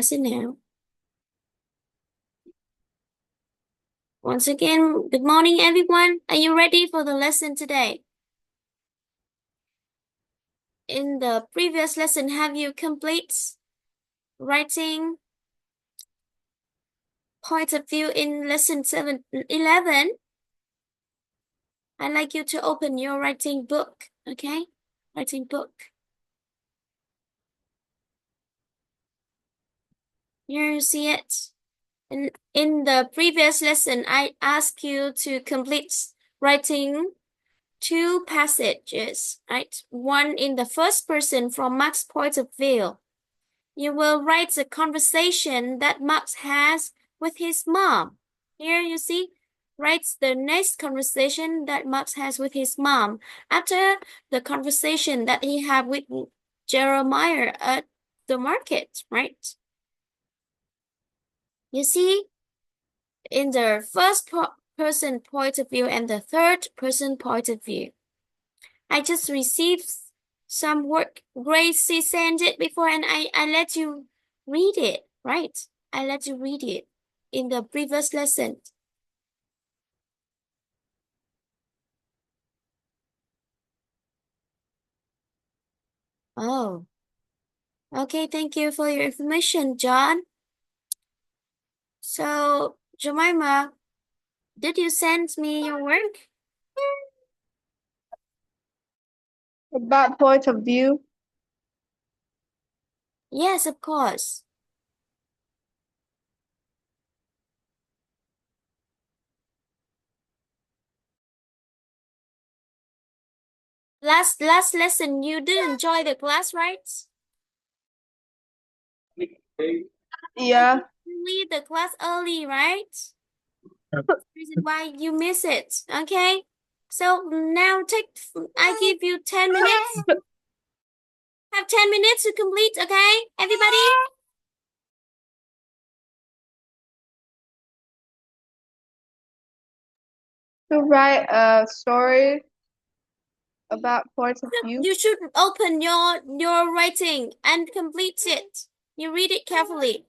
Xin nào. Once again, good morning, everyone. Are you ready for the lesson today? In the previous lesson, have you complete writing point of view in lesson 11? I'd like you to open your writing book, okay? Writing book. Here you see it. In the previous lesson, I asked you to complete writing two passages, right? One in the first person from Mark's point of view. You will write the conversation that Max has with his mom. Here you see, writes the next conversation that Max has with his mom after the conversation that he had with Jeremiah at the market, right? You see, in the first person point of view and the third person point of view. I just received some work. Gracie sent it before and I let you read it, right? I let you read it in the previous lesson. Oh, okay. Thank you for your information, John. So, Jemima, did you send me your work? About point of view. Yes, of course. Last lesson, you did enjoy the class, right? Yeah. You leave the class early, right? Reason why you miss it. Okay. So now I give you 10 minutes. Have 10 minutes to complete, okay? Everybody? To write a story about point of view. You should open your writing and complete it. You read it carefully.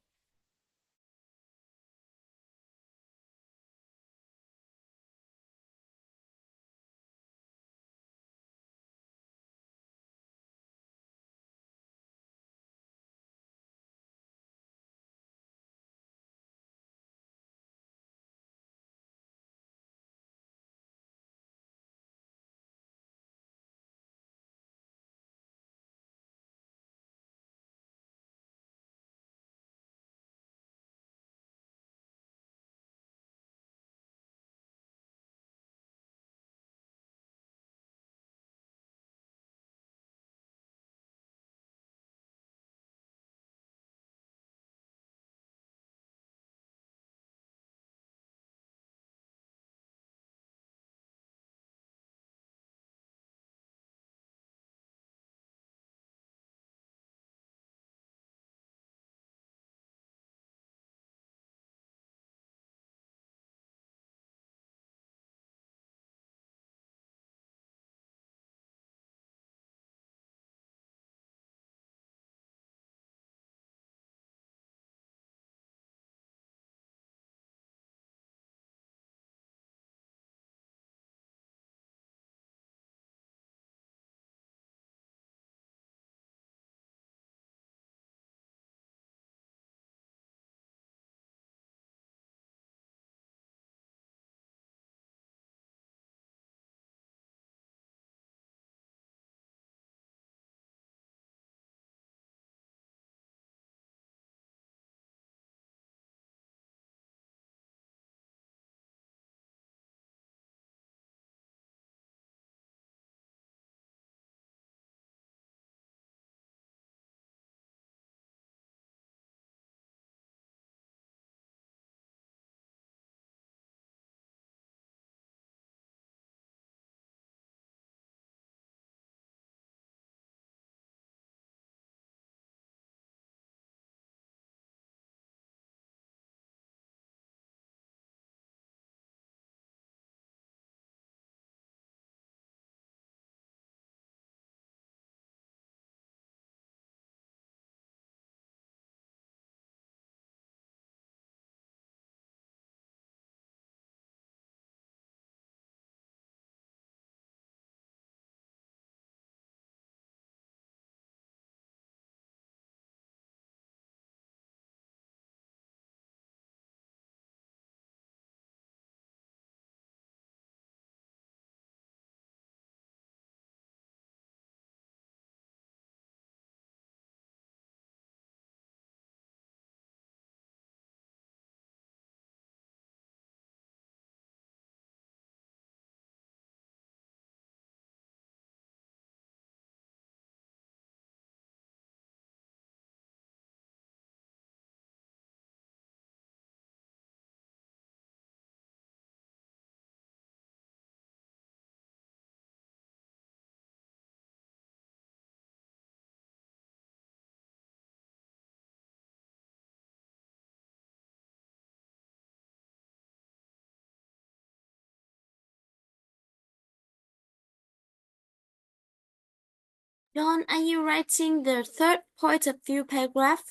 John, are you writing the third point of view paragraph?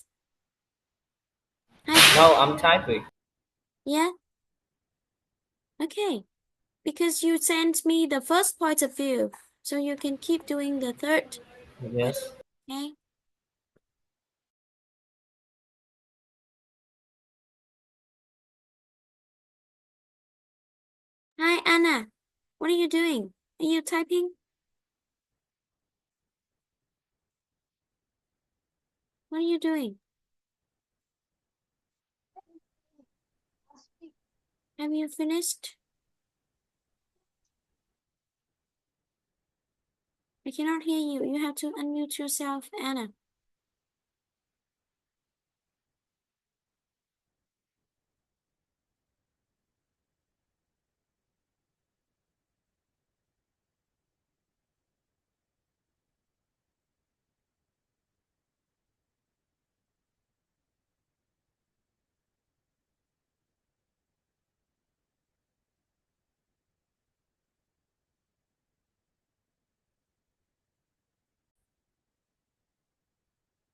Hi, John. No, I'm typing. Yeah? Okay. Because you sent me the first point of view, so you can keep doing the third. Yes. Okay? Hi, Anna. What are you doing? Are you typing? What are you doing? Have you finished? I cannot hear you. You have to unmute yourself, Anna.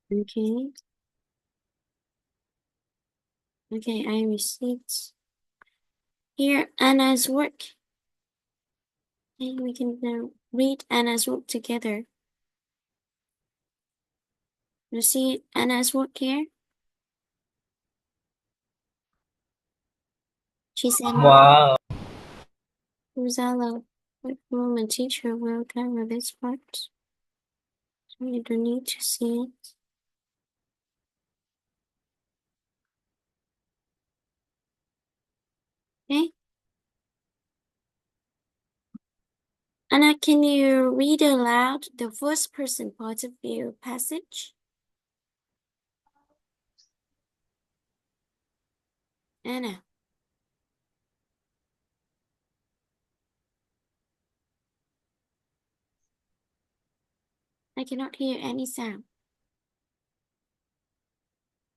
Okay. Okay, I received here Anna's work. And we can read Anna's work together. You see Anna's work here? She said, Wow. Rosalo, what room and teacher will cover this part, so you don't need to see it. Okay? Anna, can you read aloud the first person point of view passage? Anna, I cannot hear any sound.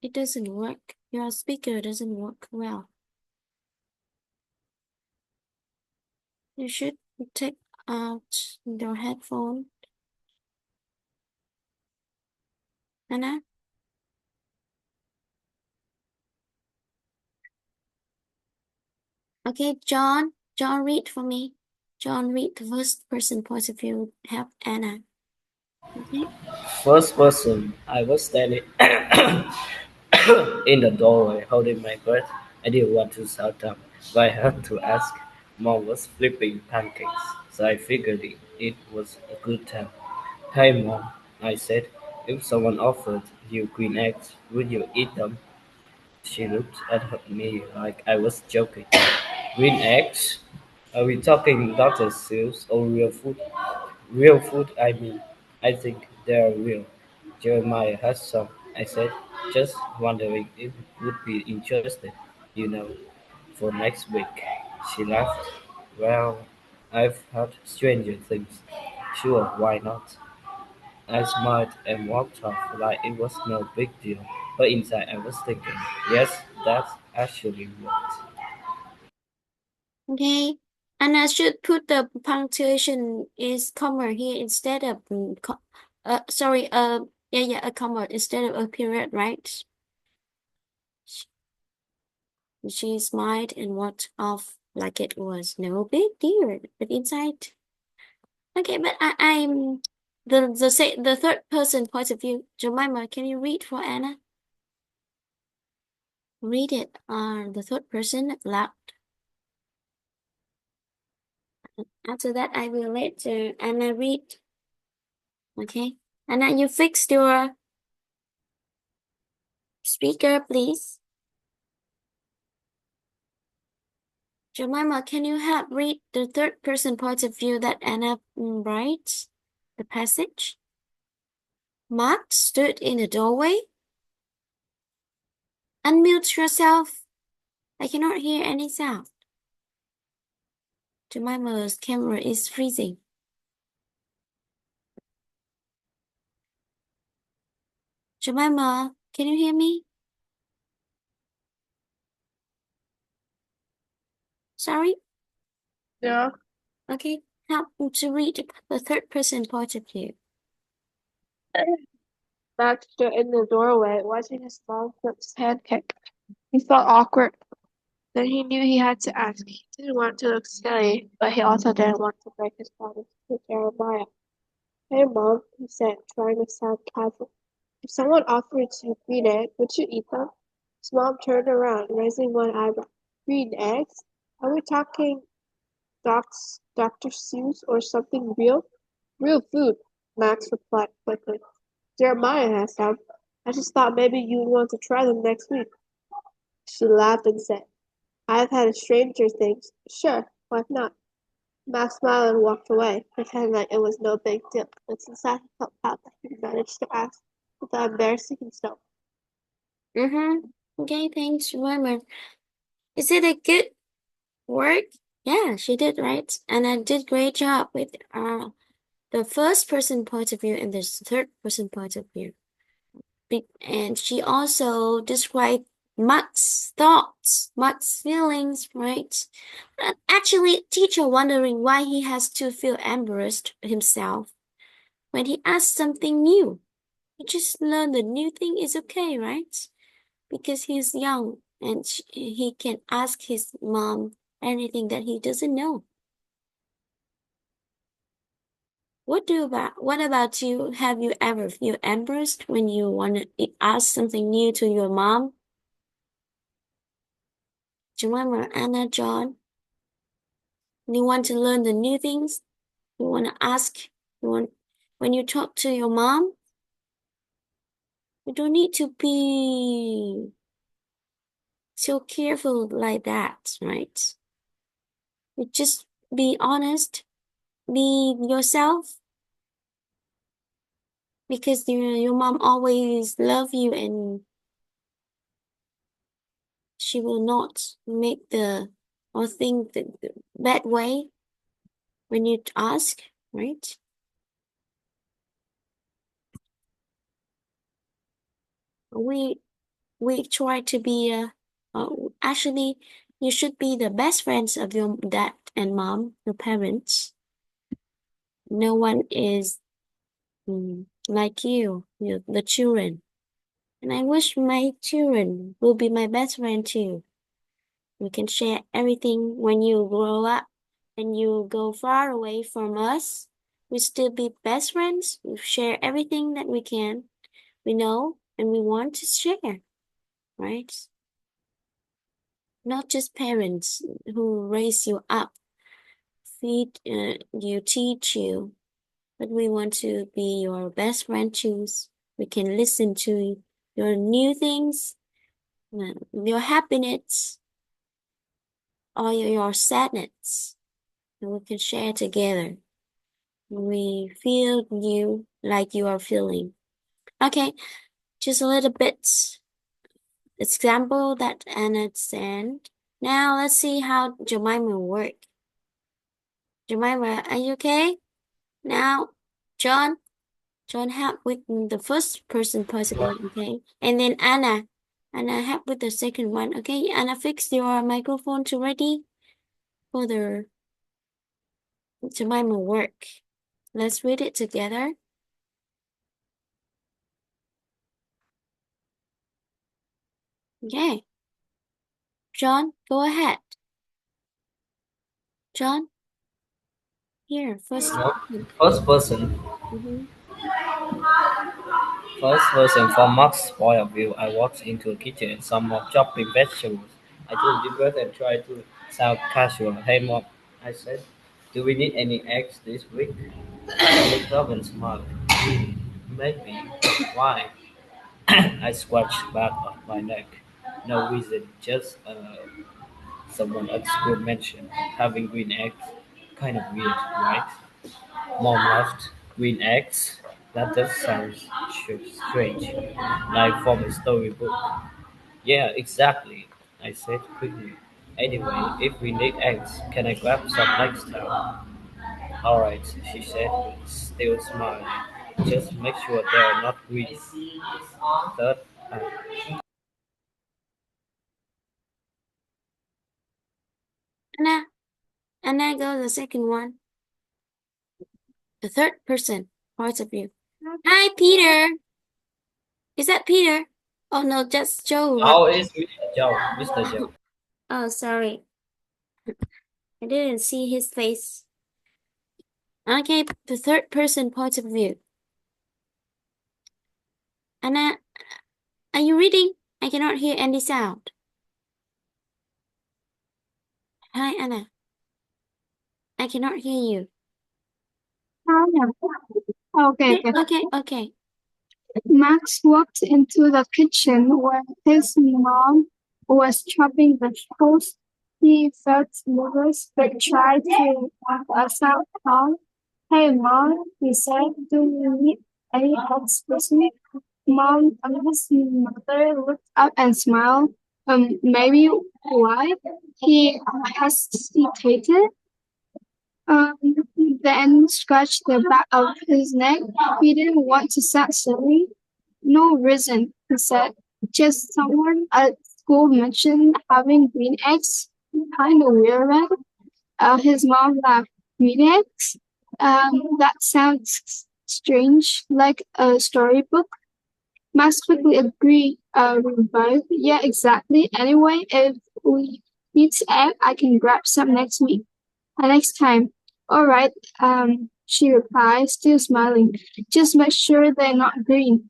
It doesn't work. Your speaker doesn't work well. You should take out your headphone. Anna? Okay, John. John, read for me. John, read the first person point of view. Help Anna. Okay? First person, I was standing in the doorway holding my breath. I didn't want to shout up, but I had to ask. Mom was flipping pancakes, so I figured it was a good time. Hey Mom, I said, if someone offered you green eggs, would you eat them? She looked at me like I was joking. Green eggs? Are we talking Dr. Seuss or real food? Real food, I mean. I think they are real. Jeremiah has some, I said, just wondering if you would be interested, you know, for next week. She laughed. Well, I've heard stranger things. Sure, why not? I smiled and walked off like it was no big deal, but inside I was thinking, yes, that actually worked. Okay. And I should put the punctuation is comma here instead of sorry, yeah, a comma instead of a period, right? She smiled and walked off like it was no big deal. But inside, okay. But I'm the third person point of view. Jemima, can you read for Anna? Read it on the third person loud. After that, I will let Anna read. Okay. Anna, you fixed your speaker, please. Jemima, can you help read the third person point of view that Anna writes? The passage? Mark stood in the doorway. Unmute yourself. I cannot hear any sound. Jemima's camera is freezing. Jemima, can you hear me? Sorry? Yeah. Okay, help to read the third person point of view. Max stood in the doorway, watching his mom flip his pancake. He felt awkward. Then he knew he had to ask. He didn't want to look silly, but he also didn't want to break his promise to Jeremiah. Hey, Mom, he said, trying to sound casual. If someone offered you green eggs, would you eat them? His mom turned around, raising one eyebrow. Green eggs? Are we talking Dr. Seuss or something real? Real food, Max replied quickly. Jeremiah has some. I just thought maybe you'd want to try them next week. She laughed and said, I've had stranger things. Sure, why not? Max smiled and walked away, pretending like it was no big deal, but inside he felt proud that he managed to ask without embarrassing himself. Okay, thanks, Jemima. Is it a good work? Yeah, she did, right? And I did great job with the first person point of view and the third person point of view. And she also described Matt's thoughts, Matt's feelings, right? And actually, teacher wondering why he has to feel embarrassed himself when he asks something new. He just learn the new thing is okay, right? Because he's young and he can ask his mom anything that he doesn't know. What about you? Have you ever feel embarrassed when you want to ask something new to your mom? Jemima, Anna, John, you want to learn the new things? You want to ask? You want when you talk to your mom? You don't need to be so careful like that, right? You just be honest, be yourself, because your mom always love you and she will not make the or think the bad way when you ask, right? We we try to be actually you should be the best friends of your dad and mom, your parents. No one is like you, the children. And I wish my children will be my best friend too. We can share everything when you grow up and you go far away from us. We still be best friends. We share everything that we can, we know, and we want to share, right? Not just parents who raise you up, feed you, teach you, but we want to be your best friend too. We can listen to your new things, your happiness, or your sadness, and we can share together. We feel you like you are feeling. Okay, just a little bit example that Anna sent. Now let's see how Jemima work. Jemima, are you okay? Now, John, help with the first person possible, okay? And then Anna help with the second one, okay? Anna, fix your microphone to ready for the Jemima work. Let's read it together. Okay. John, go ahead. John, here, first person. First person. Mm-hmm. First person, from Mark's point of view, I walked into a kitchen and some mom chopping vegetables. I took a deep breath and tried to sound casual. Hey mom, I said, do we need any eggs this week? She looked up and smiled. Maybe. Why? I scratched back of my neck. No reason, just someone at school mentioned having green eggs. Kind of weird, right? Mom laughed. Green eggs? That does sound strange. Like from a storybook. Yeah, exactly, I said quickly. Anyway, if we need eggs, can I grab some next time? Alright, she said, still smiling. Just make sure they're not green. Third, uh, Anna, Anna, go the second one. The third person, point of view. Hi, Peter. Is that Peter? Oh no, just Joe. Oh, it's Mr. Joe. Mr. Joe. Oh, sorry. I didn't see his face. Okay, the third person point of view. Anna, are you reading? I cannot hear any sound. Hi, Anna. I cannot hear you. Okay. Okay. Max walked into the kitchen where his mom was chopping vegetables. He felt nervous but tried to sound calm. Hey, Mom, he said, do you need any help this week? His mother looked up and smiled. Maybe why? He hesitated. Um, then scratched the back of his neck. He didn't want to sound silly. No reason, he said. Just someone at school mentioned having green eggs. Kind of weird, right? His mom laughed. Green eggs? That sounds strange, like a storybook. Max quickly agreed. Both. Yeah, exactly. Anyway, if we need egg, I can grab some next week. Next time. All right, she replied, still smiling. Just make sure they're not green.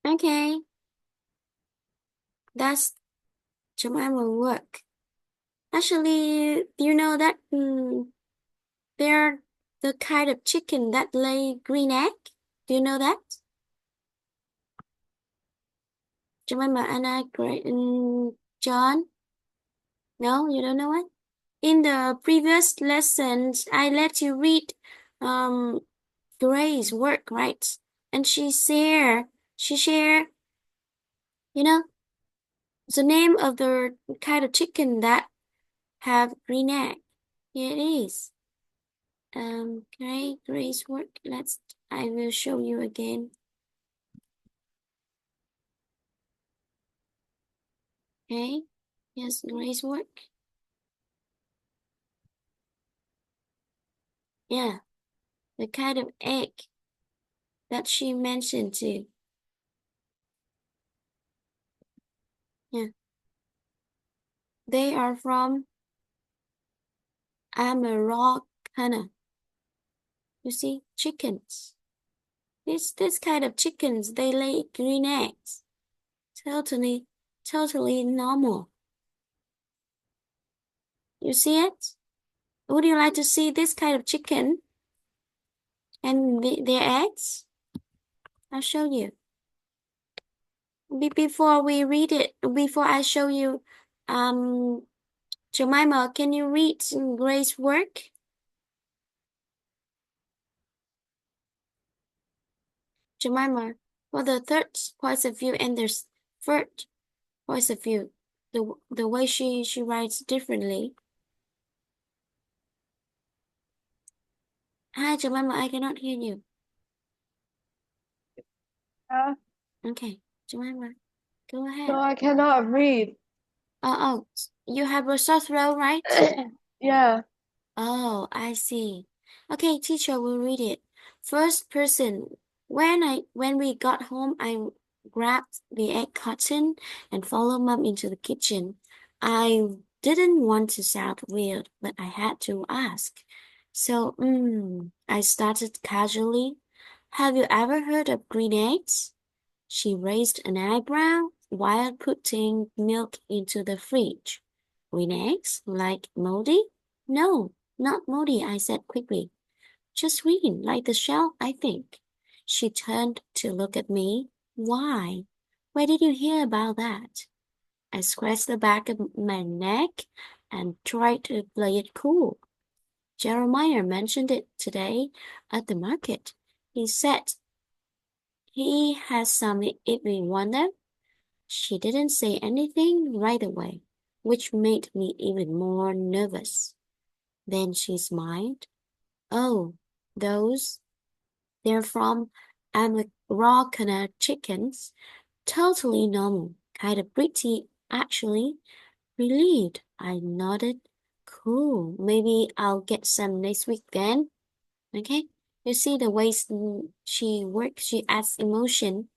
Okay. That's Jemima work. Actually, do you know that they're the kind of chicken that lay green egg? Do you know that? Jemima, Anna, John? No, you don't know it? In the previous lessons, I let you read um Grace's work, right? And she share, you know, the name of the kind of chicken that have green egg. Here it is. Grace's work. I will show you again. Okay, yes, Grace's work. Yeah, the kind of egg that she mentioned too. Yeah, they are from Amarocana. You see, chickens. This kind of chickens, they lay green eggs. Totally normal. You see it? Would you like to see this kind of chicken and their eggs? I'll show you. Before we read it, before I show you, Jemima, can you read Grace's work? Jemima, for the third point of view and the third point of view, the way she writes differently. Hi, Jemima, I cannot hear you. Okay, Jemima, go ahead. No, I cannot read. Oh, you have a sore throat, right? Yeah. Oh, I see. Okay, teacher will read it. First person. When we got home, I grabbed the egg carton and followed Mom into the kitchen. I didn't want to sound weird, but I had to ask. So, I started casually. Have you ever heard of green eggs? She raised an eyebrow while putting milk into the fridge. Green eggs? Like moldy? No, not moldy, I said quickly. Just green, like the shell, I think. She turned to look at me. Why? Where did you hear about that? I scratched the back of my neck and tried to play it cool. Jeremiah mentioned it today at the market. He said he has some if we want them. She didn't say anything right away, which made me even more nervous. Then she smiled. Oh, those? They're from Amarocana chickens. Totally normal. Kind of pretty, actually. Relieved. I nodded. Cool. Maybe I'll get some next week then. Okay. You see the way she works, she adds emotion.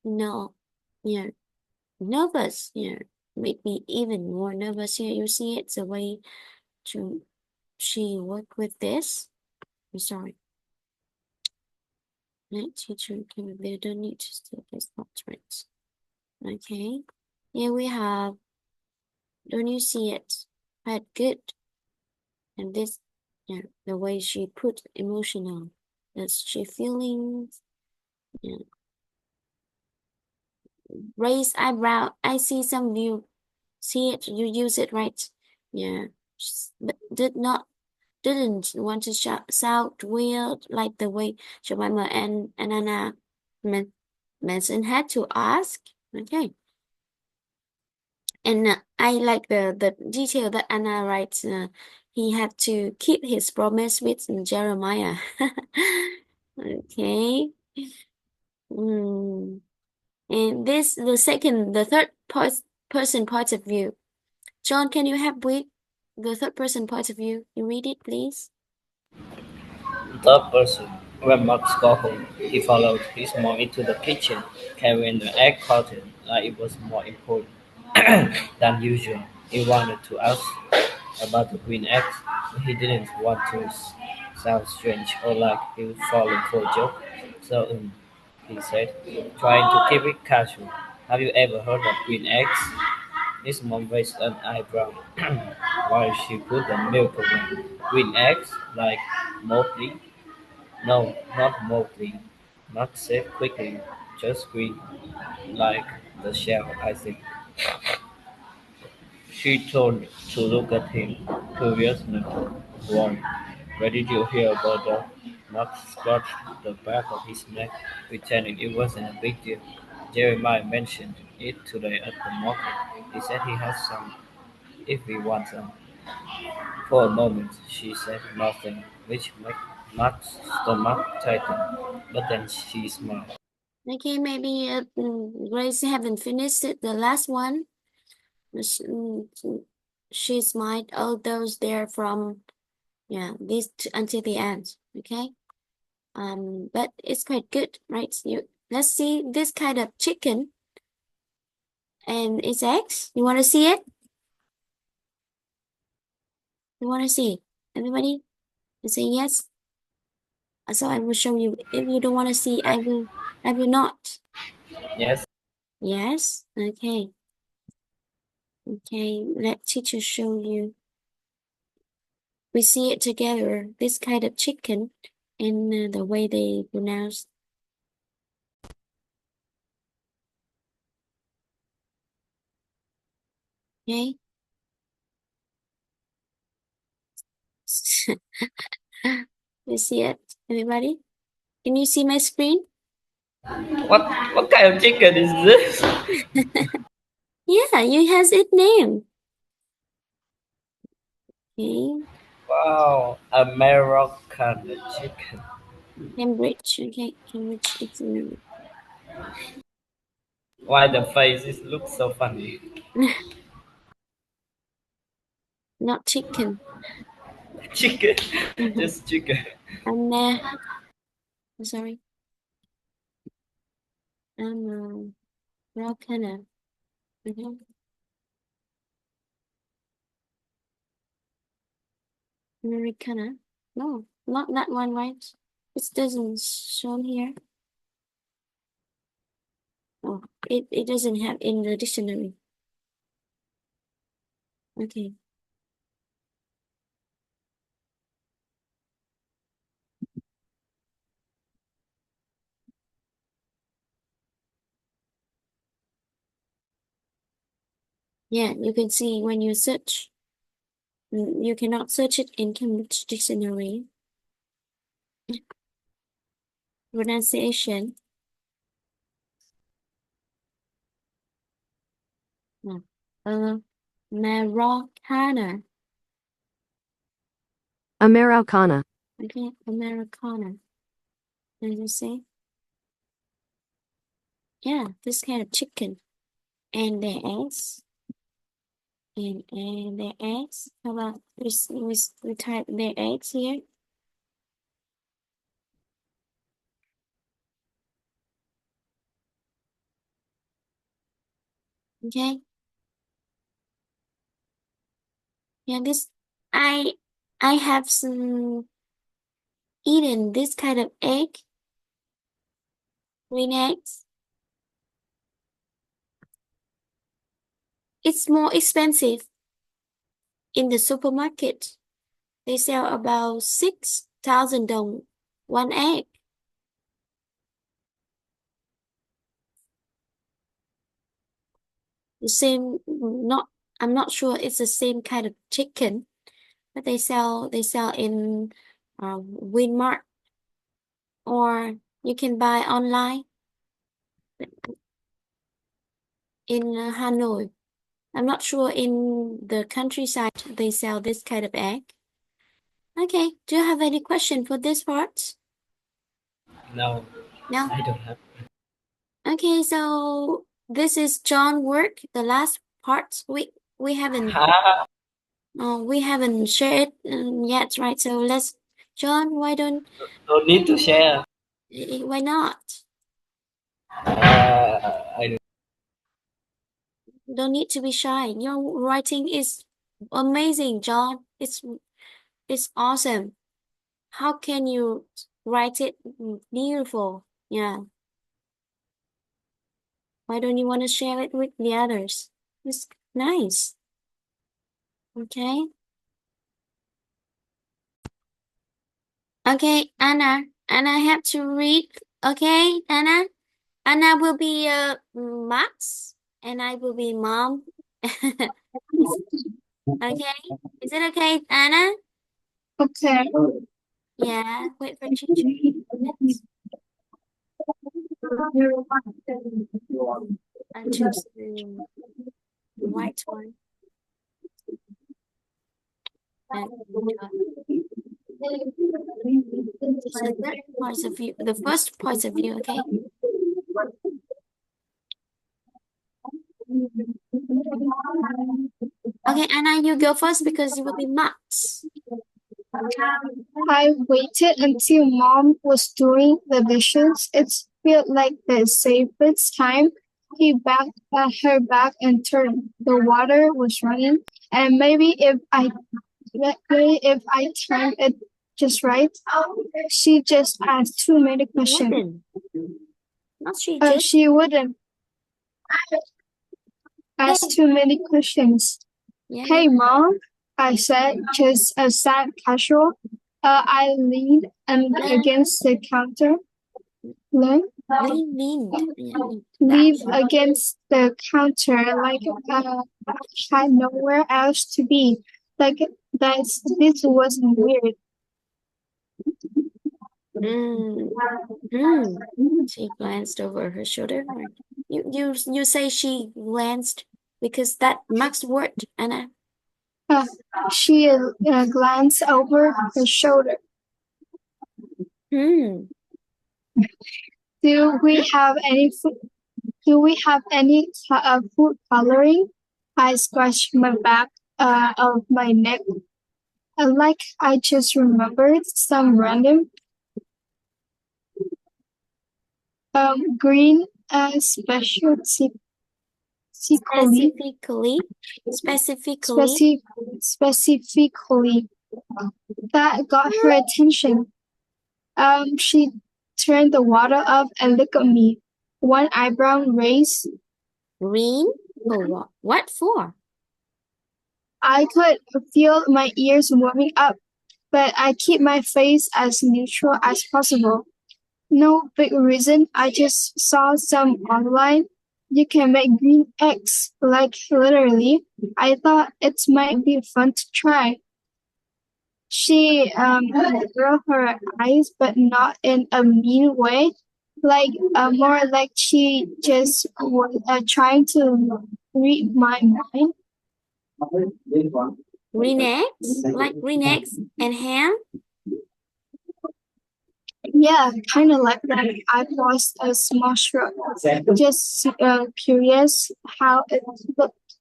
No, yeah, nervous, yeah, make me even more nervous here. You see it, the way to she work with this. I'm sorry. Let teacher can they don't need to say this not right. Okay. Here we have, don't you see it? Quite good. And this, yeah, the way she put emotional. That's she feeling, yeah. Raise eyebrow. I see some of you see it, you use it right. Yeah. But didn't want to sound weird like the way Jemima and Anna mentioned had to ask. Okay. And I like the detail that Anna writes. He had to keep his promise with Jeremiah. Okay. And this the third person point of view. John, can you help with the third person point of view? You read it, please. The person, when Max got home, he followed his mom into the kitchen, carrying the egg carton like it was more important than usual. He wanted to ask about the green eggs, but he didn't want to sound strange or like he was falling for a joke. So, he said, trying to keep it casual. Have you ever heard of green eggs? His mom raised an eyebrow while she put the milk away. Green eggs? Like Mowgli? No, not Mowgli. Max said quickly. Just green, like the shell, I think. She turned to look at him, curiously. Wrong. Where did you hear about that? Max scratched the back of his neck, pretending it wasn't a big deal. Jeremiah mentioned it today at the market. He said he has some if we want some. For a moment she said nothing, which made Matt's stomach tighten, but then she smiled. Okay, maybe Grace haven't finished it, the last one. She smiled all those there from this until the end. Okay. But it's quite good, right? Let's see this kind of chicken and its eggs. You want to see it? You want to see? Everybody, you say yes. So I will show you. If you don't want to see, I will. I will not. Yes, Yes. Okay. Okay. Let teacher show you. We see it together. This kind of chicken, and the way they pronounce. Okay. You see it, everybody? Can you see my screen? what what kind of chicken is this? Yeah, it has its name. Okay. Wow, American chicken. Cambridge. Okay, Cambridge Dictionary. Why the faces look so funny? Not chicken. Chicken, just chicken. I'm sorry. I'm Americana. Okay. Americana. No, not that one, right? It doesn't show here. Oh, it doesn't have in the dictionary. Okay. Yeah, you can see when you search. You cannot search it in Cambridge Dictionary. Pronunciation. No. Americana. Americana. Okay, Americana. As you say, yeah, this kind of chicken and the eggs. and their eggs. How about we type their eggs here? Okay. Yeah, this I have some eaten this kind of egg, green eggs. It's more expensive in the supermarket. They sell about 6,000 dong one egg. The same, I'm not sure it's the same kind of chicken, but they sell in Walmart, or you can buy online in Hanoi. I'm not sure in the countryside they sell this kind of egg. Okay, do you have any question for this part? No, No? I don't have. Okay, so this is John work, the last part. We haven't shared it yet, right? So let's, John, No need to share. why not? I Don't need to be shy. Your writing is amazing, John. It's awesome. How can you write it beautiful? Yeah. Why don't you want to share it with the others? It's nice. Okay. Okay, Anna. Anna have to read. Okay, Anna. Anna will be Max, and I will be mom. Is okay? Is it okay, Anna? Okay. Yeah. Wait for 2 minutes. I choose the white one. And this is the third point of view. The first point of view. Okay. Okay, Anna, you go first because you will be Max. I waited until mom was doing the dishes. It felt like the safest time. He backed her back and turned. The water was running, and maybe if I timed it just right, she just asked too many questions. Wouldn't. Not she just. She wouldn't ask too many questions. Yeah. Hey, Mom, I said, just a sad casual. I leaned against the counter. Lean against the counter like I had nowhere else to be. Like this wasn't weird. She glanced over her shoulder. You say she glanced because that Max word, Anna. She glanced over her shoulder. Do we have any food? Do we have any food coloring? I scratched my back of my neck. Like I just remembered some random green specifically that got her attention. She turned the water up and looked at me. One eyebrow raised. Green? For what? What for? I could feel my ears warming up, but I keep my face as neutral as possible. No big reason, I just saw some online. You can make green eggs, like literally. I thought it might be fun to try. She rolled her eyes, but not in a mean way. Like more like she just was trying to read my mind. Green eggs? Like green eggs and ham? Yeah, kind of like that. I paused a small shrug, just curious how it looked.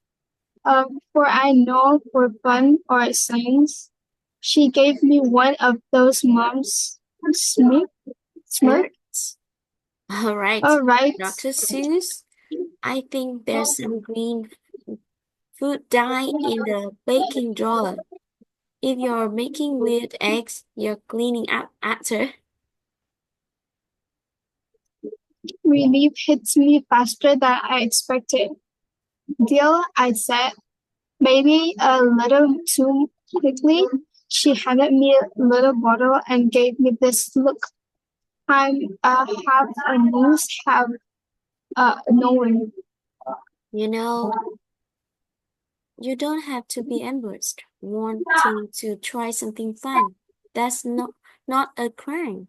For I know for fun or science. She gave me one of those mom's smirks. All right, All right. Dr. Seuss, I think there's some green food dye in the baking drawer. If you're making weird eggs, you're cleaning up after. Relief hits me faster than I expected. Deal, I said, maybe a little too quickly. She handed me a little bottle and gave me this look. I'm half amused, half knowing. You know, you don't have to be embarrassed wanting to try something fun. That's not a crime.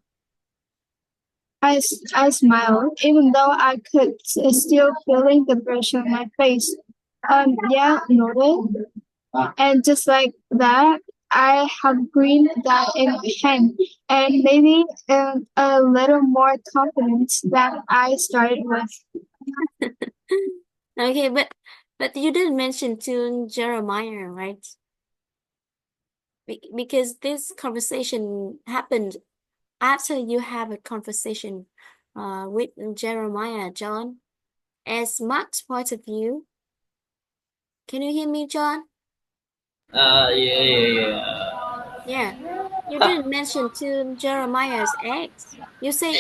I smiled, even though I could still feeling the pressure on my face. Yeah, noted. And just like that, I have green dye in my hand, and maybe a little more confidence than I started with. Okay, but you didn't mention to Jeremiah, right? Because this conversation happened after you have a conversation with Jeremiah, John. As Mark's point of view, can you hear me, John? Yeah. Yeah. You didn't mention to Jeremiah's ex. You say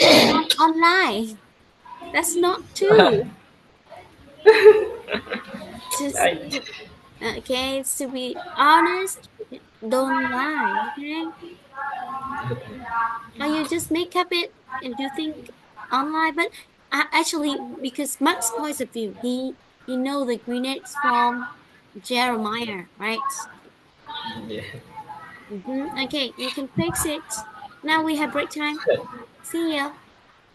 online. That's not true. Just I, okay, to be honest, don't lie, okay? Or you just make up it and you think online, but actually, because Mark's point of view, he know the grenades from Jeremiah, right? yeah. Okay, you can fix it. Now we have break time. See ya.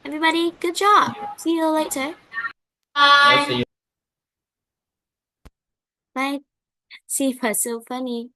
Everybody, good job. See you later. I'll see Bye. See, was so funny.